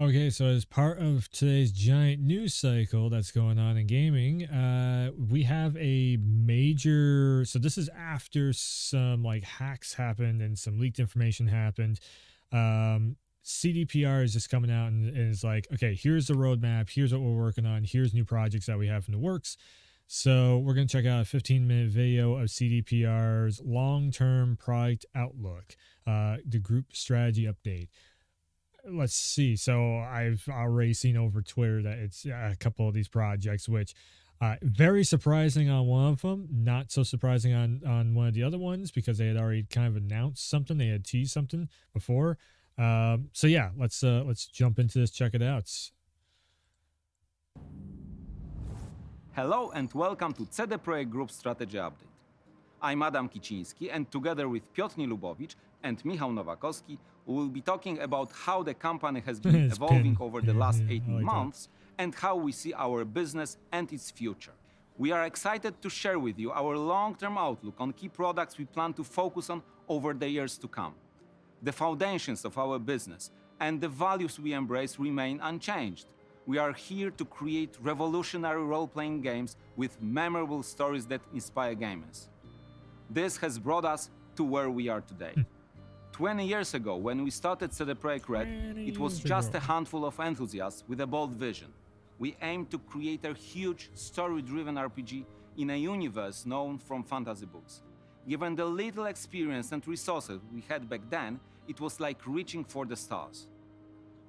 Okay, so as part of today's giant news cycle that's going on in gaming, we have a major. So this is after some like hacks happened and some leaked information happened. CDPR is just coming out and is like, okay, here's the roadmap. Here's what we're working on. Here's new projects that we have in the works. So we're going to check out a 15-minute video of CDPR's long-term product outlook, the group strategy update. Let's see. So I've already seen over Twitter that it's a couple of these projects, which very surprising on one of them, not so surprising on one of the other ones because they had already kind of announced something. They had teased something before. So yeah, let's jump into this. Check it out. Hello and welcome to CDPR Group Strategy Update. I'm Adam Kiciński and together with Piotr Nilubowicz and Michał Nowakowski, we will be talking about how the company has been It's evolving been- over the last yeah, 18 I like that. months and how we see our business and its future. We are excited to share with you our long-term outlook on key products we plan to focus on over the years to come. The foundations of our business and the values we embrace remain unchanged. We are here to create revolutionary role-playing games with memorable stories that inspire gamers. This has brought us to where we are today. 20 years ago, when we started CDPR Red, 20 it was years just ago. a handful of enthusiasts with a bold vision. We aimed to create a huge, story-driven RPG in a universe known from fantasy books. Given the little experience and resources we had back then, it was like reaching for the stars.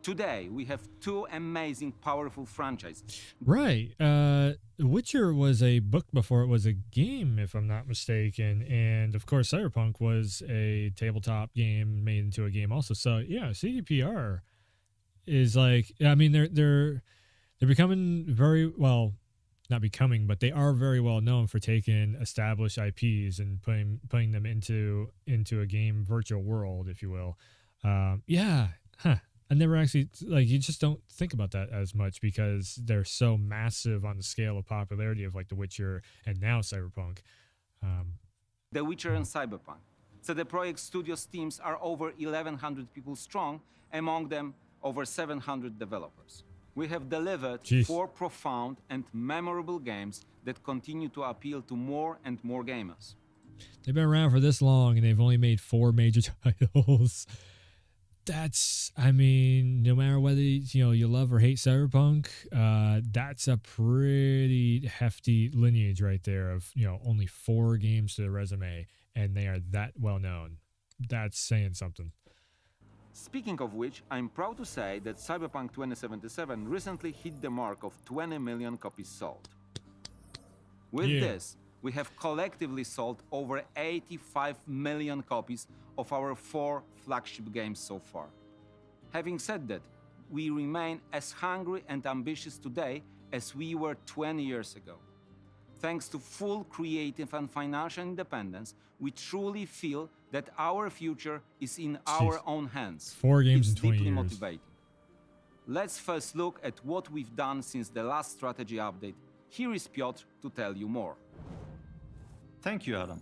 Today, we have two amazing, powerful franchises. Right. Witcher was a book before it was a game, if I'm not mistaken, and of course, Cyberpunk was a tabletop game made into a game also. So yeah, CDPR is like, I mean, they're becoming very well, not becoming, but they are very well known for taking established IPs and putting them into a game virtual world, if you will. Yeah, huh. I never actually like you just don't think about that as much because they're so massive on the scale of popularity of like The Witcher and now Cyberpunk. The Witcher and Cyberpunk. CD Projekt Studios teams are over 1,100 people strong, among them over 700 developers. We have delivered Jeez. 4 profound and memorable games that continue to appeal to more and more gamers. They've been around for this long and they've only made 4 major titles. That's, I mean, no matter whether you love or hate Cyberpunk, that's a pretty hefty lineage right there of only 4 games to the resume, and they are that well known. That's saying something. Speaking of which, I'm proud to say that Cyberpunk 2077 recently hit the mark of 20 million copies sold. With Yeah. this, we have collectively sold over 85 million copies of our 4 flagship games so far. Having said that, we remain as hungry and ambitious today as we were 20 years ago. Thanks to full creative and financial independence, we truly feel that our future is in our own hands. 4 games It's in 20 deeply years. motivating. Let's first look at what we've done since the last strategy update. Here is Piotr to tell you more. Thank you, Adam.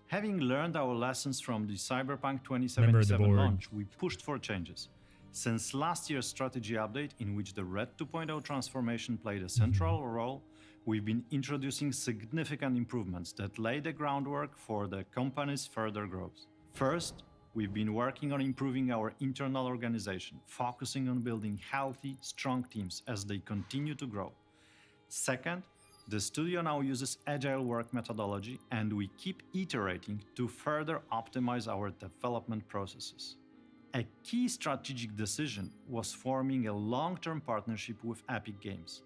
Having learned our lessons from the Cyberpunk Member of the 2077 board. launch, we pushed for changes. Since last year's strategy update, in which the Red 2.0 transformation played a central role, we've been introducing significant improvements that lay the groundwork for the company's further growth. First, we've been working on improving our internal organization, focusing on building healthy, strong teams as they continue to grow. Second, the studio now uses agile work methodology, and we keep iterating to further optimize our development processes. A key strategic decision was forming a long-term partnership with Epic Games.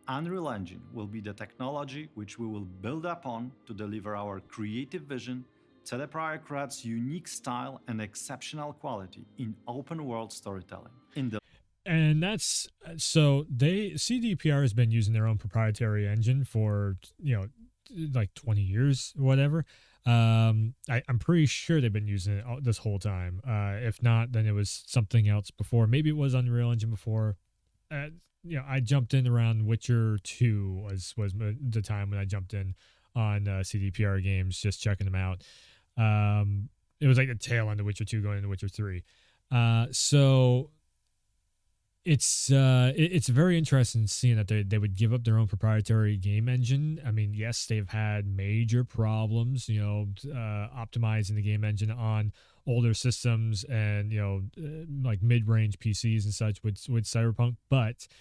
Unreal Engine will be the technology which we will build upon to deliver our creative vision, CDPR Red's unique style and exceptional quality in open-world storytelling. And that's so CDPR has been using their own proprietary engine for like 20 years or whatever. I'm pretty sure they've been using it this whole time. If not, then it was something else before. Maybe it was Unreal Engine before. I jumped in around Witcher 2 was the time when I jumped in on CDPR games, just checking them out. It was like the tail end of Witcher 2 going into Witcher 3. So it's very interesting seeing that they would give up their own proprietary game engine. I mean, yes, they've had major problems, optimizing the game engine on older systems and like mid-range PCs and such with Cyberpunk,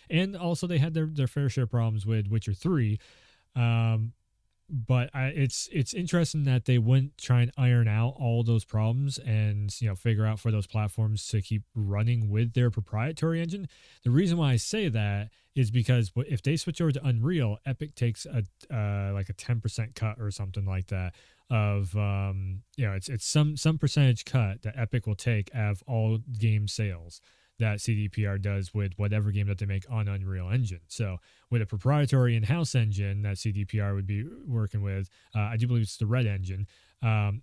and also they had their fair share of problems with Witcher 3. But it's interesting that they wouldn't try and iron out all those problems and figure out for those platforms to keep running with their proprietary engine. The reason why I say that is because if they switch over to Unreal, Epic takes a like a 10% cut or something like that of it's some percentage cut that Epic will take of all game sales that CDPR does with whatever game that they make on Unreal Engine. So with a proprietary in-house engine that CDPR would be working with, I do believe it's the Red Engine,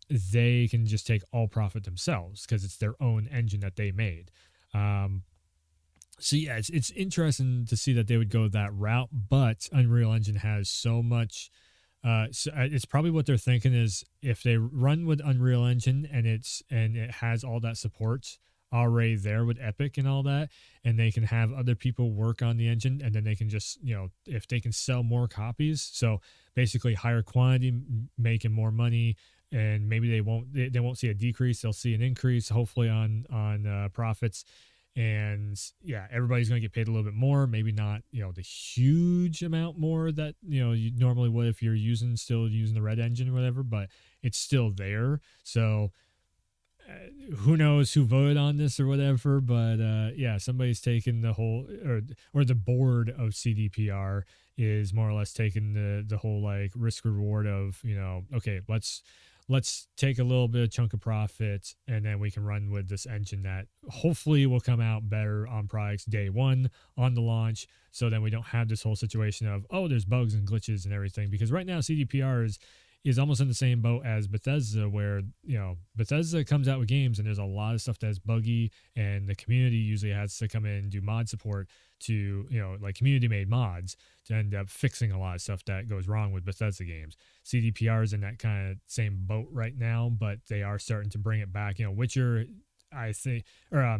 they can just take all profit themselves because it's their own engine that they made. So yeah, it's interesting to see that they would go that route, but Unreal Engine has so much. So it's probably what they're thinking is if they run with Unreal Engine and it has all that support already there with Epic and all that, and they can have other people work on the engine, and then they can just if they can sell more copies, so basically higher quantity, making more money, and maybe they won't see a decrease, they'll see an increase hopefully on profits. And yeah, everybody's going to get paid a little bit more, maybe not the huge amount more that you normally would if you're still using the Red Engine or whatever, but it's still there. So who knows who voted on this or whatever, but yeah, somebody's taking the whole or the board of CDPR is more or less taking the whole like risk reward of okay, let's take a little bit of chunk of profit and then we can run with this engine that hopefully will come out better on products day one on the launch, so then we don't have this whole situation of there's bugs and glitches and everything, because right now CDPR is almost in the same boat as Bethesda, where Bethesda comes out with games and there's a lot of stuff that's buggy, and the community usually has to come in and do mod support to like community made mods to end up fixing a lot of stuff that goes wrong with Bethesda games. CDPR is in that kind of same boat right now, but they are starting to bring it back. Witcher, I think, or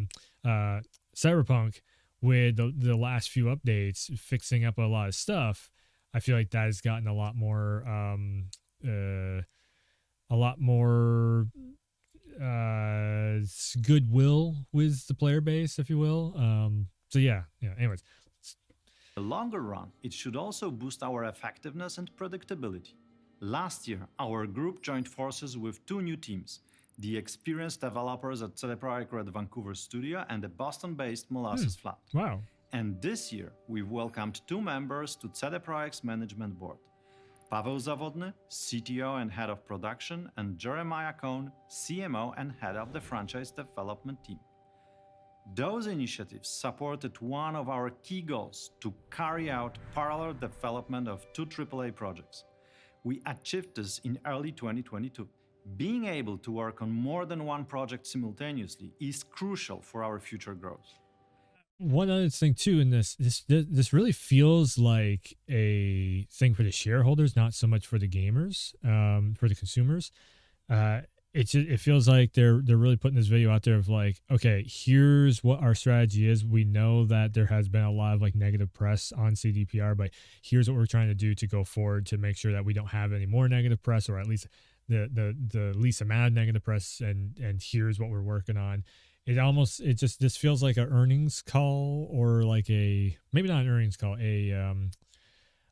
Cyberpunk, with the last few updates fixing up a lot of stuff, I feel like that has gotten a lot more goodwill with the player base, if you will. So yeah. Anyways, In the longer run, it should also boost our effectiveness and predictability. Last year, our group joined forces with two new teams: the experienced developers at CDPR at Vancouver Studio and the Boston-based Molasses Flat. Wow. And this year, we've welcomed two members to CDPR's management board: Paweł Zawodny, CTO and head of production, and Jeremiah Cohn, CMO and head of the franchise development team. Those initiatives supported one of our key goals: to carry out parallel development of two AAA projects. We achieved this in early 2022. Being able to work on more than one project simultaneously is crucial for our future growth. One other thing too, in this really feels like a thing for the shareholders, not so much for the gamers, for the consumers. It feels like they're really putting this video out there of like, okay, here's what our strategy is. We know that there has been a lot of like negative press on CDPR, but here's what we're trying to do to go forward to make sure that we don't have any more negative press, or at least the least amount of negative press. And here's what we're working on. This feels like an earnings call, or like maybe not an earnings call,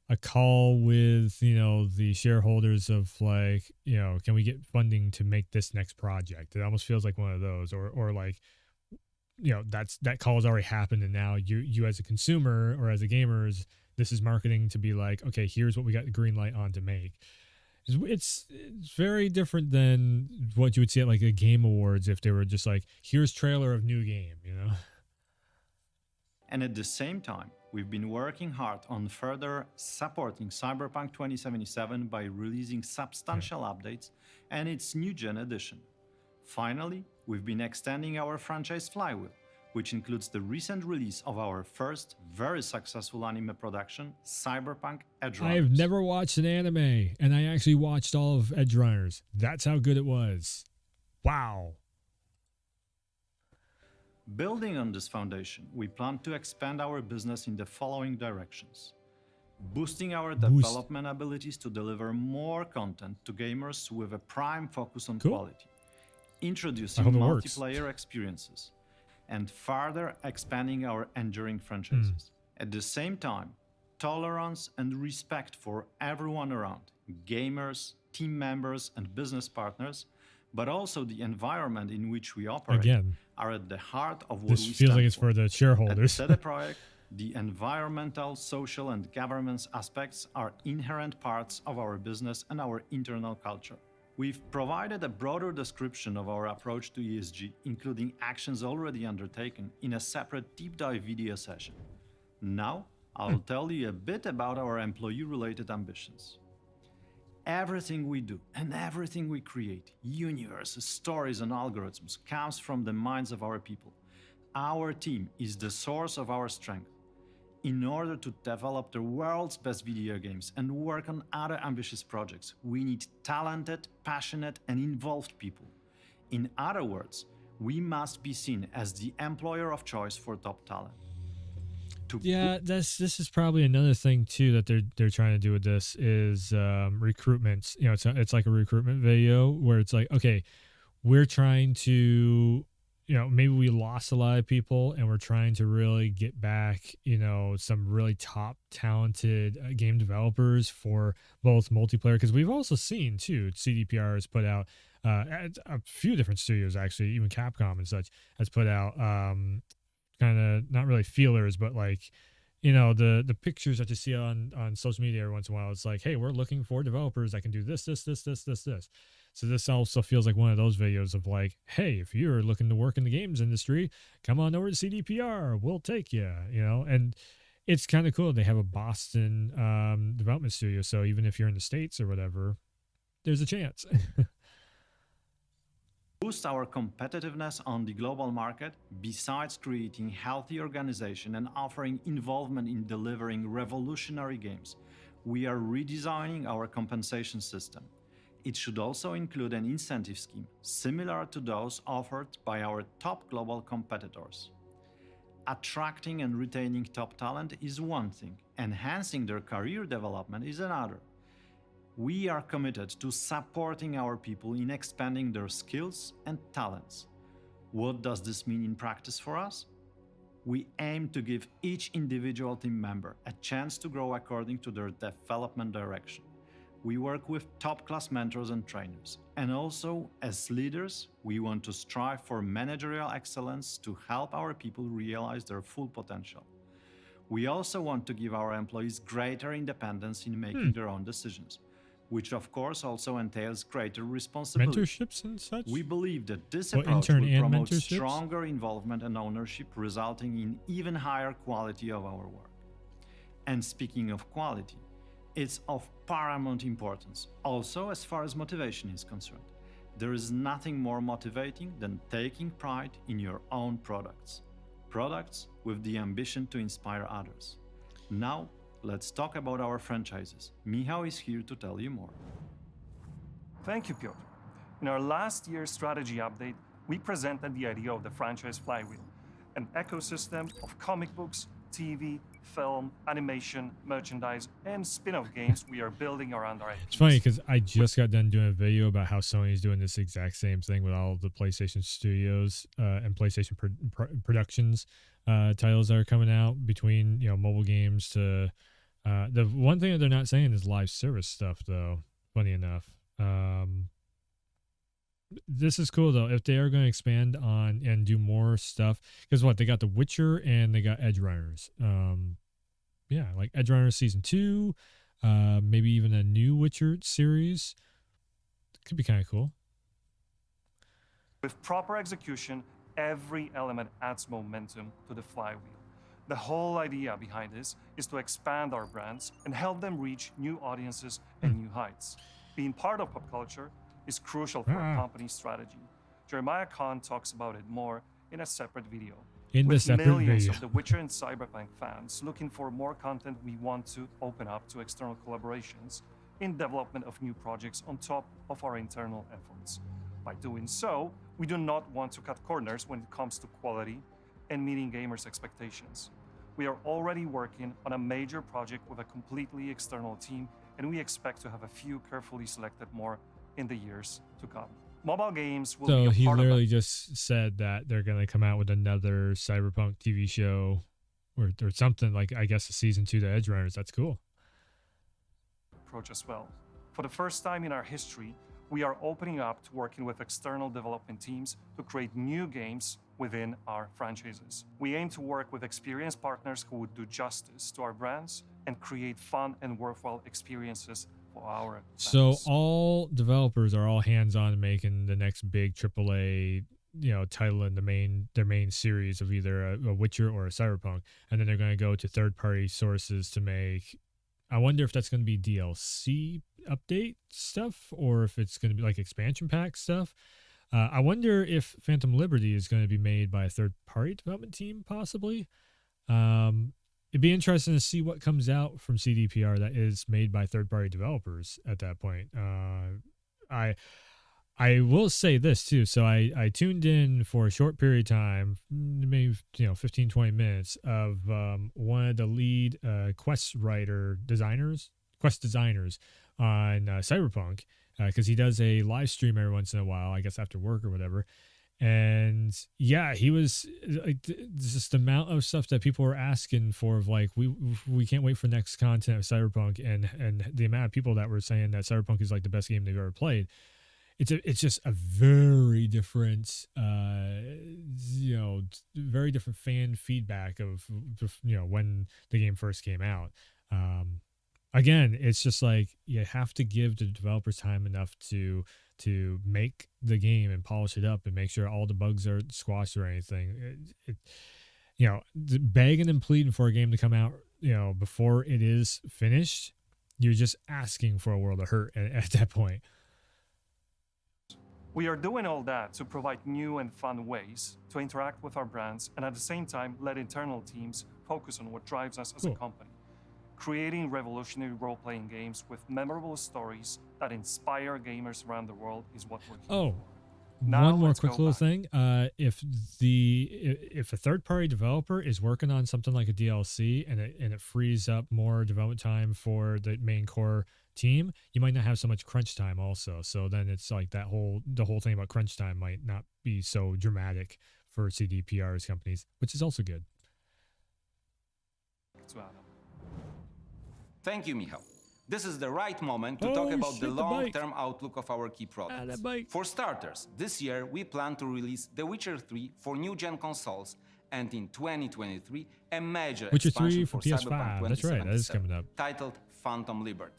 a call with the shareholders of like, can we get funding to make this next project? It almost feels like one of those, or like that call has already happened, and now you as a consumer or as a gamer, this is marketing to be like, okay, here's what we got the green light on to make. It's very different than what you would see at like a Game Awards if they were just like, here's trailer of new game, And at the same time, we've been working hard on further supporting Cyberpunk 2077 by releasing substantial updates and its new gen edition. Finally, we've been extending our franchise flywheel, which includes the recent release of our first very successful anime production, Cyberpunk Edgerunners. I've never watched an anime, and I actually watched all of Edgerunners. That's how good it was. Wow. Building on this foundation, we plan to expand our business in the following directions: boosting our development abilities to deliver more content to gamers with a prime focus on quality, introducing multiplayer experiences, and further expanding our enduring franchises. At the same time, tolerance and respect for everyone around, gamers, team members, and business partners, but also the environment in which we operate, are at the heart of what we stand for. This feels like it's for the shareholders. At CDPR, the environmental, social, and governance aspects are inherent parts of our business and our internal culture. We've provided a broader description of our approach to ESG, including actions already undertaken, in a separate deep dive video session. Now, I'll tell you a bit about our employee-related ambitions. Everything we do and everything we create, universes, stories, and algorithms, comes from the minds of our people. Our team is the source of our strength. In order to develop the world's best video games and work on other ambitious projects, we need talented, passionate, and involved people. In other words, we must be seen as the employer of choice for top talent. This is probably another thing too that they're trying to do with this is recruitment. You know, it's like a recruitment video where it's like, okay, we're trying to, you know, maybe we lost a lot of people and we're trying to really get back, you know, some really top talented game developers for both multiplayer, because we've also seen too CDPR has put out a few different studios, actually, even Capcom and such has put out kind of not really feelers, but like, you know, the pictures that you see on social media every once in a while. It's like, hey, we're looking for developers that can do this. So this also feels like one of those videos of like, hey, if you're looking to work in the games industry, come on over to CDPR, we'll take you, you know. And it's kind of cool. They have a Boston development studio, so even if you're in the States or whatever, there's a chance. Boost our competitiveness on the global market, besides creating healthy organization and offering involvement in delivering revolutionary games, we are redesigning our compensation system. It should also include an incentive scheme similar to those offered by our top global competitors. Attracting and retaining top talent is one thing, enhancing their career development is another. We are committed to supporting our people in expanding their skills and talents. What does this mean in practice for us? We aim to give each individual team member a chance to grow according to their development direction. We work with top-class mentors and trainers. And also, as leaders, we want to strive for managerial excellence to help our people realize their full potential. We also want to give our employees greater independence in making their own decisions, which of course also entails greater responsibility. Mentorships and such? We believe that this approach will promote mentorships? Stronger involvement and ownership, resulting in even higher quality of our work. And speaking of quality, it's of paramount importance, also as far as motivation is concerned. There is nothing more motivating than taking pride in your own products. Products with the ambition to inspire others. Now, let's talk about our franchises. Michał is here to tell you more. Thank you, Piotr. In our last year's strategy update, we presented the idea of the franchise flywheel, an ecosystem of comic books, TV, film, animation, merchandise, and spin-off games we are building around our IPs. It's funny because I just got done doing a video about how Sony's doing this exact same thing with all of the PlayStation Studios and PlayStation Productions titles that are coming out, between, you know, mobile games to the one thing that they're not saying is live service stuff, though. Funny enough, this is cool though. If they are going to expand on and do more stuff, because what, they got The Witcher and they got Edge Runners. Yeah, like Edge Runners Season 2, maybe even a new Witcher series. Could be kind of cool. With proper execution, every element adds momentum to the flywheel. The whole idea behind this is to expand our brands and help them reach new audiences and new heights. Being part of pop culture is crucial for a company's strategy. Jeremiah Khan talks about it more in a separate video. With millions of The Witcher and Cyberpunk fans looking for more content, we want to open up to external collaborations in development of new projects on top of our internal efforts. By doing so, we do not want to cut corners when it comes to quality, and meeting gamers' expectations. We are already working on a major project with a completely external team, and we expect to have a few carefully selected more in the years to come. Mobile games will be So a he part literally of just said that they're going to come out with another Cyberpunk TV show or something like, I guess, a season 2 to Edge Runners. That's cool. approach as well. For the first time in our history, we are opening up to working with external development teams to create new games within our franchises. We aim to work with experienced partners who would do justice to our brands and create fun and worthwhile experiences for our fans. So all developers are all hands-on making the next big AAA, title in their main series of either a Witcher or a Cyberpunk, and then they're going to go to third-party sources to make. I wonder if that's going to be DLC update stuff or if it's going to be like expansion pack stuff. I wonder if Phantom Liberty is going to be made by a third-party development team, possibly. It'd be interesting to see what comes out from CDPR that is made by third-party developers at that point. I will say this too. So I tuned in for a short period of time, maybe 15, 20 minutes of one of the lead quest designers on Cyberpunk, because he does a live stream every once in a while, I guess after work or whatever. And yeah, he was like, just the amount of stuff that people were asking for, of like, we can't wait for next content of Cyberpunk, and the amount of people that were saying that Cyberpunk is like the best game they've ever played. It's just a very different, very different fan feedback of, when the game first came out. Again, it's just like you have to give the developers time enough to make the game and polish it up and make sure all the bugs are squashed or anything. Begging and pleading for a game to come out, before it is finished, you're just asking for a world of hurt at that point. We are doing all that to provide new and fun ways to interact with our brands, and at the same time let internal teams focus on what drives us as a company. Creating revolutionary role-playing games with memorable stories that inspire gamers around the world is what we're here for. Now, one more let's quick go little back. thing. If a third-party developer is working on something like a DLC and it frees up more development time for the main core team, you might not have so much crunch time also. So then it's like the whole thing about crunch time might not be so dramatic for CDPR's companies, which is also good. To Adam. Thank you, Michał. This is the right moment to talk about the long-term outlook of our key products. For starters, this year we plan to release The Witcher 3 for new-gen consoles, and in 2023, a major Witcher expansion 3 for PS5. PS5. That's right, that is coming up. Titled Phantom Liberty.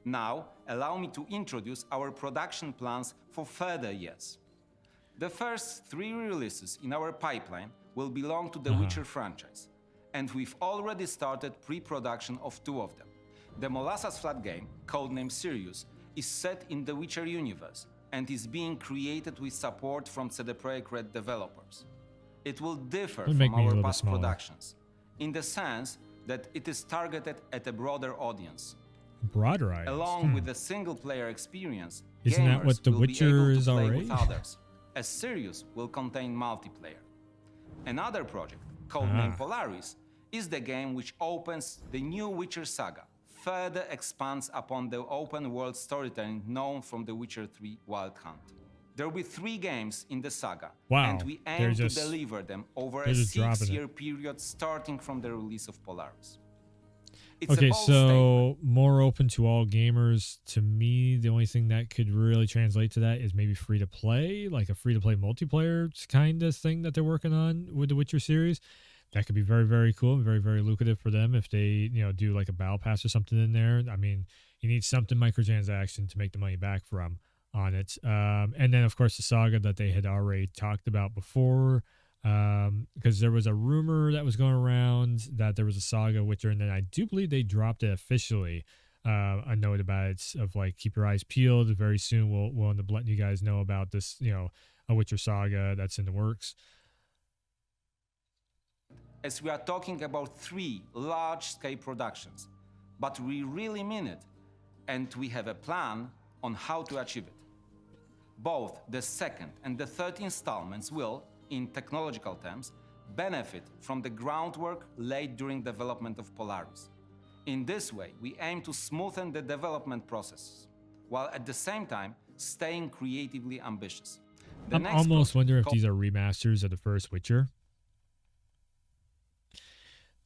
Now, allow me to introduce our production plans for further years. The first 3 releases in our pipeline will belong to the Witcher franchise, and we've already started pre-production of 2 of them. The Molasses Flat game, codenamed Sirius, is set in the Witcher universe and is being created with support from CD Projekt Red developers. It will differ from our past productions, in the sense that it is targeted at a broader audience. Broader audience. Along with the single-player experience, Isn't that what The will be Witcher able to is play already? with others, as Sirius will contain multiplayer. Another project, codenamed Polaris, is the game which opens the new Witcher saga, further expands upon the open-world storytelling known from The Witcher 3 Wild Hunt. There will be 3 games in the saga, and we aim to deliver them over a 6-year period starting from the release of Polaris. Okay, so more open to all gamers. To me, the only thing that could really translate to that is maybe free-to-play, like a free-to-play multiplayer kind of thing that they're working on with the Witcher series. That could be very, very cool and very, very lucrative for them if they, do like a battle pass or something in there. I mean, you need something microtransaction to make the money back from on it. And then, of course, the saga that they had already talked about before, because there was a rumor that was going around that there was a saga Witcher, and then I do believe they dropped it officially. A note about it of like, keep your eyes peeled. Very soon we'll end up letting you guys know about this, a Witcher saga that's in the works. As we are talking about 3 large-scale productions, but we really mean it, and we have a plan on how to achieve it. Both the second and the third installments will, in technological terms, benefit from the groundwork laid during development of Polaris. In this way, we aim to smoothen the development process, while at the same time staying creatively ambitious. I'm almost wondering if these are remasters of the first Witcher.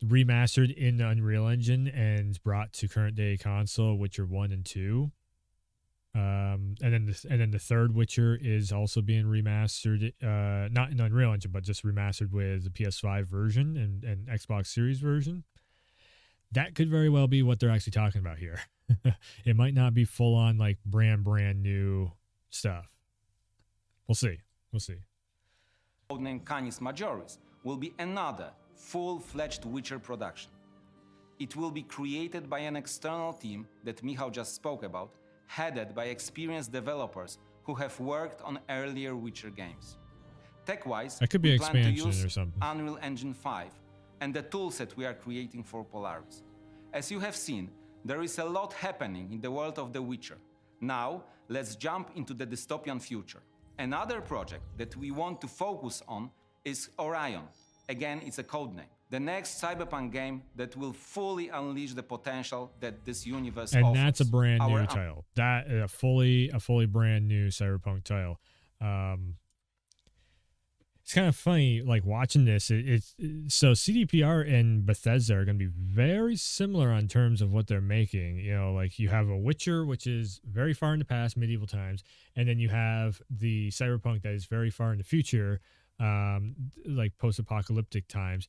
Remastered in the Unreal Engine and brought to current day console, Witcher 1 and 2. And then the third Witcher is also being remastered, not in Unreal Engine, but just remastered with the PS5 version and Xbox Series version. That could very well be what they're actually talking about here. It might not be full on like brand new stuff. We'll see. Codename Canis Majoris will be another full-fledged Witcher production. It will be created by an external team that Michał just spoke about, headed by experienced developers who have worked on earlier Witcher games. Tech-wise, that could be we expansion plan to use or something. Unreal Engine 5 and the toolset we are creating for Polaris. As you have seen, there is a lot happening in the world of The Witcher. Now, let's jump into the dystopian future. Another project that we want to focus on is Orion. Again, it's a codename. The next Cyberpunk game that will fully unleash the potential that this universe offers. And that's a brand new title. That a fully brand new Cyberpunk title. It's kind of funny, like watching this. So CDPR and Bethesda are going to be very similar on terms of what they're making. You know, like you have a Witcher, which is very far in the past, medieval times, and then you have the Cyberpunk that is very far in the future, like post-apocalyptic times.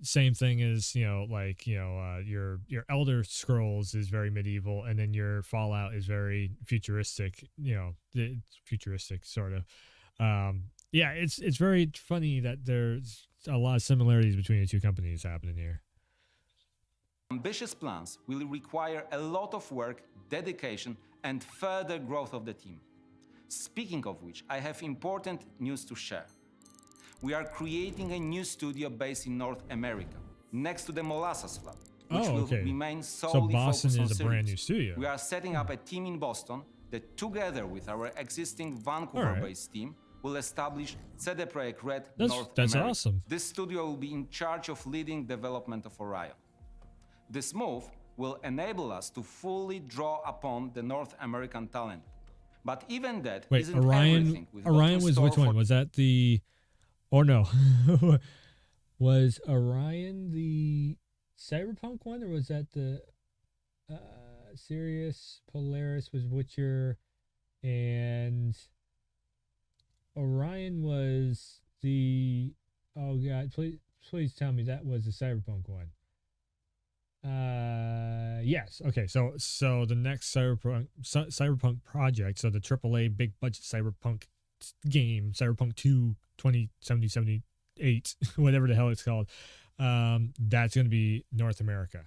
Same thing as your Elder Scrolls is very medieval, and then your Fallout is very futuristic. Futuristic sort of. Yeah, it's very funny that there's a lot of similarities between the two companies happening here. Ambitious plans will require a lot of work, dedication, and further growth of the team. Speaking of which, I have important news to share. We are creating a new studio based in North America, next to the Molasses Flood, which will remain solely Boston focused on is a brand new studio. We are setting up a team in Boston that, together with our existing Vancouver-based team, will establish CD Projekt Red North That's America. awesome. This studio will be in charge of leading development of Orion. This move will enable us to fully draw upon the North American talent. But even that isn't everything. Orion was which one? Was that the... Or no. Was Orion the Cyberpunk one, or was that the Sirius? Polaris was Witcher, and Orion was the... Oh god, please tell me that was the Cyberpunk one. Yes. Okay, so the next Cyberpunk project, so the AAA big budget Cyberpunk game, Cyberpunk 2 2078, whatever the hell it's called, that's going to be North America.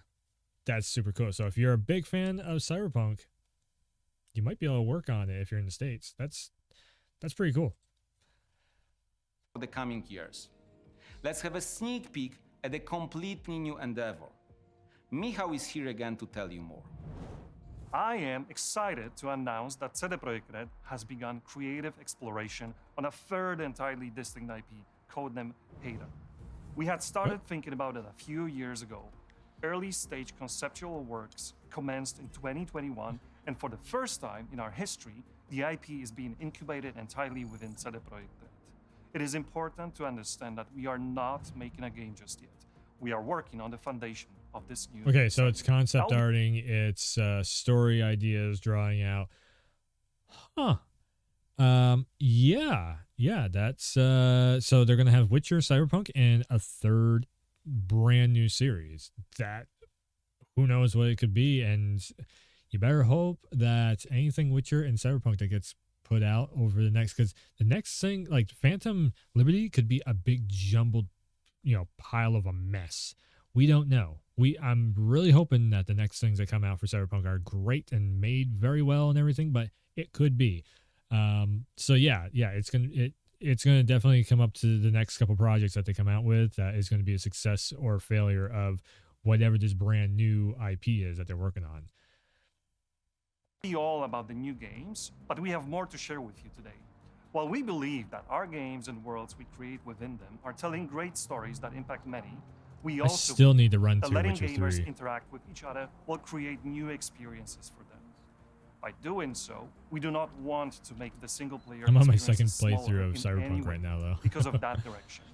That's super cool. So if you're a big fan of Cyberpunk, you might be able to work on it if you're in the States. That's pretty cool. For the coming years, let's have a sneak peek at a completely new endeavor. Michał is here again to tell you more. I am excited to announce that CD Projekt Red has begun creative exploration on a third entirely distinct IP, codename Haida. We had started thinking about it a few years ago. Early stage conceptual works commenced in 2021, and for the first time in our history, the IP is being incubated entirely within CD Projekt Red. It is important to understand that we are not making a game just yet. We are working on the foundation of this new... Okay, so it's concept arting, it's story ideas, drawing out. Yeah, that's so they're gonna have Witcher, Cyberpunk, and a third brand new series. That, who knows what it could be, and you better hope that anything Witcher and Cyberpunk that gets put out over the next, because the next thing, like Phantom Liberty, could be a big jumbled, pile of a mess. We don't know. I'm really hoping that the next things that come out for Cyberpunk are great and made very well and everything, but it could be. So yeah, it's gonna definitely come up to the next couple projects that they come out with. That is going to be a success or failure of whatever this brand new IP is that they're working on. All about the new games, but we have more to share with you today. While we believe that our games and worlds we create within them are telling great stories that impact many, we I also still need to run that through letting Witcher gamers 3. interact with each other will create new experiences for them. By doing so, we do not want to make the single-player I'm on my experiences second playthrough smaller of in any Cyberpunk way right now, though. because of that direction.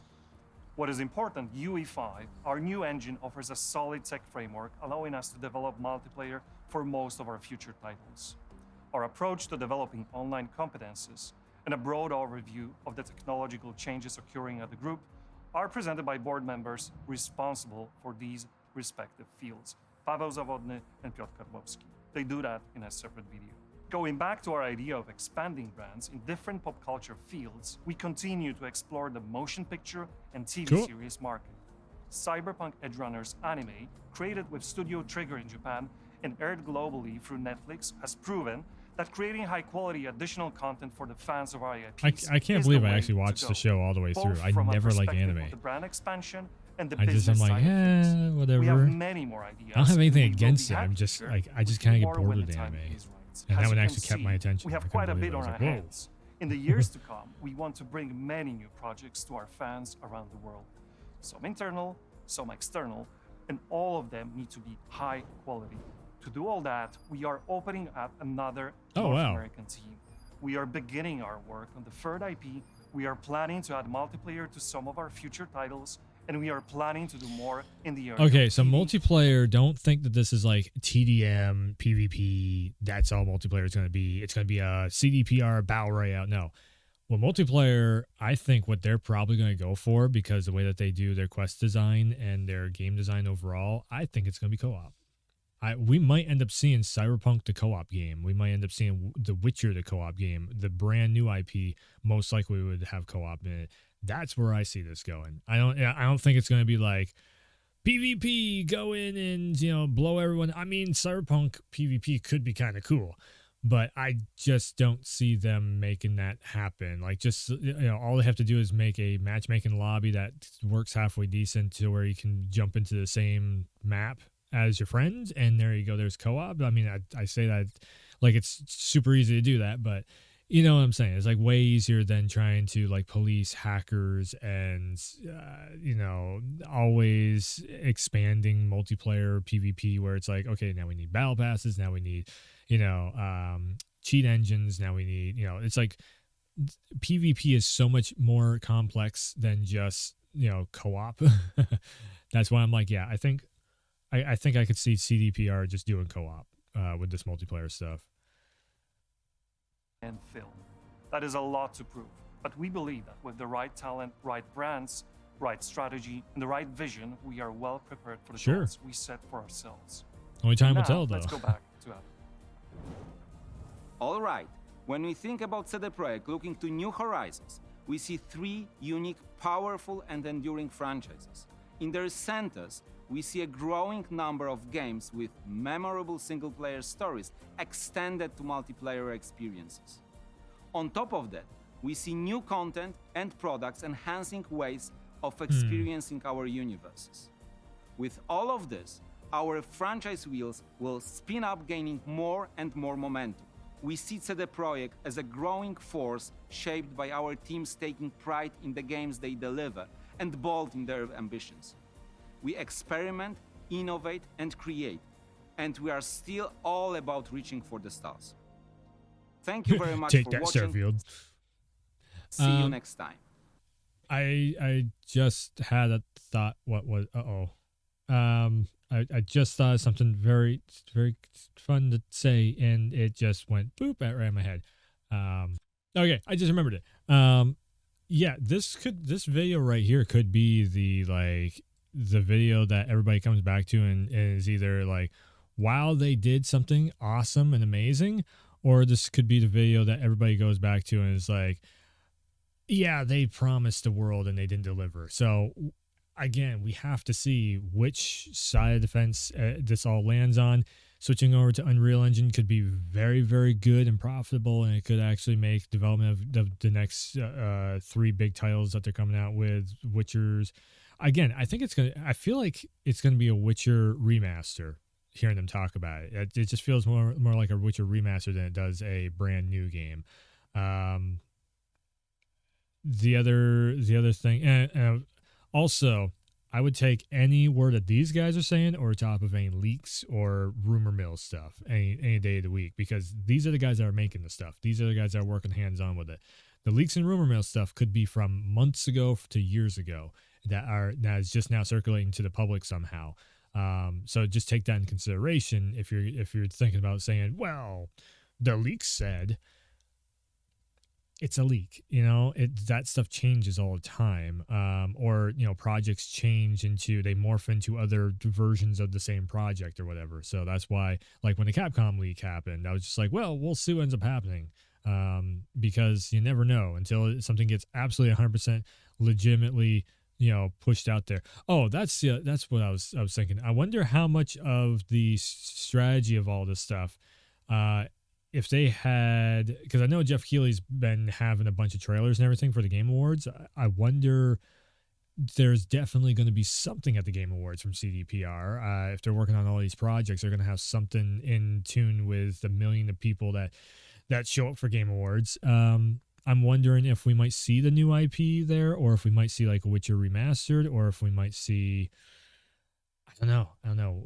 What is important, UE5, our new engine, offers a solid tech framework allowing us to develop multiplayer for most of our future titles. Our approach to developing online competences and a broad overview of the technological changes occurring at the group are presented by board members responsible for these respective fields, Paweł Zawodny and Piotr Karłowski. They do that in a separate video. Going back to our idea of expanding brands in different pop culture fields, we continue to explore the motion picture and TV series market. Cyberpunk Edgerunners anime, created with Studio Trigger in Japan and aired globally through Netflix, has proven that creating high-quality additional content for the fans of our IPs I can't believe I actually watched the show all the way through. I never like anime. The brand expansion and the I'm business like, side of things. whatever. We have many more ideas. I don't have anything and we will against be it. I'm happy to just share like, I just with kind of you get more bored when with the time anime. is right. And As that one you actually can kept my see, attention. We I have couldn't quite a believe bit it. I on was our like, whoa. hands. In the years to come, we want to bring many new projects to our fans around the world. Some internal, some external, and all of them need to be high quality. To do all that, we are opening up another North American team. We are beginning our work on the third IP. We are planning to add multiplayer to some of our future titles, and we are planning to do more in the area. Okay, so multiplayer, don't think that this is like TDM, PvP, that's all multiplayer is going to be. It's going to be a CDPR battle royale. No. Well, multiplayer, I think what they're probably going to go for, because the way that they do their quest design and their game design overall, I think it's going to be co-op. We might end up seeing Cyberpunk the co-op game. We might end up seeing The Witcher the co-op game. The brand new IP most likely would have co-op in it. That's where I see this going. I don't think it's going to be like PvP, go in and blow everyone. I mean, Cyberpunk PvP could be kind of cool, but I just don't see them making that happen. Like, just all they have to do is make a matchmaking lobby that works halfway decent to where you can jump into the same map as your friends, and there you go, there's co-op. I mean, I say that like it's super easy to do that, but you know what I'm saying? It's like way easier than trying to like police hackers and always expanding multiplayer PvP, where it's like, okay, now we need battle passes, now we need cheat engines, now we need it's like PvP is so much more complex than just co-op. That's why I'm like, yeah, I think I could see CDPR just doing co-op with this multiplayer stuff. And film. That is a lot to prove, but we believe that with the right talent, right brands, right strategy, and the right vision, we are well prepared for the goals we set for ourselves. Only time will tell, though. Let's go back to Adam. All right. When we think about CD Projekt looking to new horizons, we see three unique, powerful, and enduring franchises. In their centers, we see a growing number of games with memorable single-player stories extended to multiplayer experiences. On top of that, we see new content and products enhancing ways of experiencing our universes. With all of this, our franchise wheels will spin up, gaining more and more momentum. We see CD Projekt as a growing force shaped by our teams taking pride in the games they deliver and bold in their ambitions. We experiment, innovate, and create, and we are still all about reaching for the stars. Thank you very much Take for that, watching. Starfield. See you next time. I just had a thought. What was? I just thought of something very, very fun to say, and it just went boop right in my head. Okay, I just remembered it. Yeah, this video right here could be the video that everybody comes back to and is either like, wow, they did something awesome and amazing, or this could be the video that everybody goes back to and is like, yeah, they promised the world and they didn't deliver. So again, we have to see which side of the fence this all lands on. Switching over to Unreal Engine could be very, very good and profitable, and it could actually make development of the next 3 big titles that they're coming out with. Witchers. Again, I feel like it's gonna be a Witcher remaster. Hearing them talk about it, it just feels more like a Witcher remaster than it does a brand new game. the other thing, and also, I would take any word that these guys are saying over top of any leaks or rumor mill stuff any day of the week, because these are the guys that are making the stuff. These are the guys that are working hands on with it. The leaks and rumor mill stuff could be from months ago to years ago that is just now circulating to the public somehow. So just take that in consideration if you're thinking about saying, well, the leak said. It's a leak, that stuff changes all the time. Or, projects change they morph into other versions of the same project or whatever. So that's why, like when the Capcom leak happened, I was just like, well, we'll see what ends up happening. Because you never know until something gets absolutely 100% legitimately, pushed out there. Oh, that's what I was thinking. I wonder how much of the strategy of all this stuff, if they had, because I know Jeff Keighley's been having a bunch of trailers and everything for the Game Awards. I wonder, there's definitely going to be something at the Game Awards from CDPR. If they're working on all these projects, they're going to have something in tune with the million of people that show up for Game Awards. I'm wondering if we might see the new IP there, or if we might see like Witcher Remastered, or if we might see, I don't know.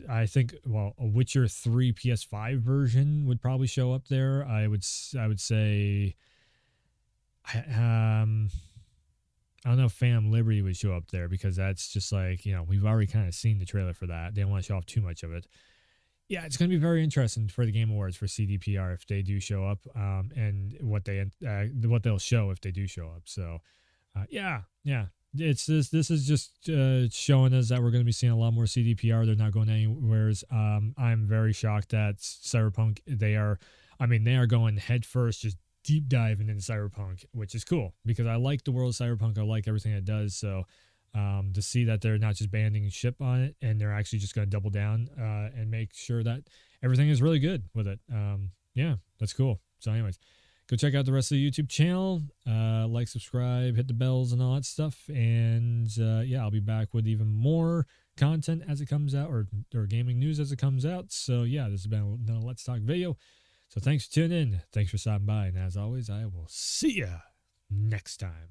I think, well, a Witcher 3 PS5 version would probably show up there. I would say, I don't know if Phantom Liberty would show up there, because that's just like, we've already kind of seen the trailer for that. They don't want to show off too much of it. Yeah, it's going to be very interesting for the Game Awards for CDPR if they do show up, and what they'll show if they do show up. So, yeah. This is just showing us that we're going to be seeing a lot more CDPR. They're not going anywhere. I'm very shocked that Cyberpunk, they are going head first, just deep diving into Cyberpunk, which is cool because I like the world of Cyberpunk. I like everything it does. So to see that they're not just banding ship on it, and they're actually just going to double down and make sure that everything is really good with it. Yeah, that's cool. So anyways, go check out the rest of the YouTube channel. Like, subscribe, hit the bells and all that stuff. And yeah, I'll be back with even more content as it comes out, or gaming news as it comes out. So yeah, this has been another Let's Talk video. So thanks for tuning in. Thanks for stopping by. And as always, I will see ya next time.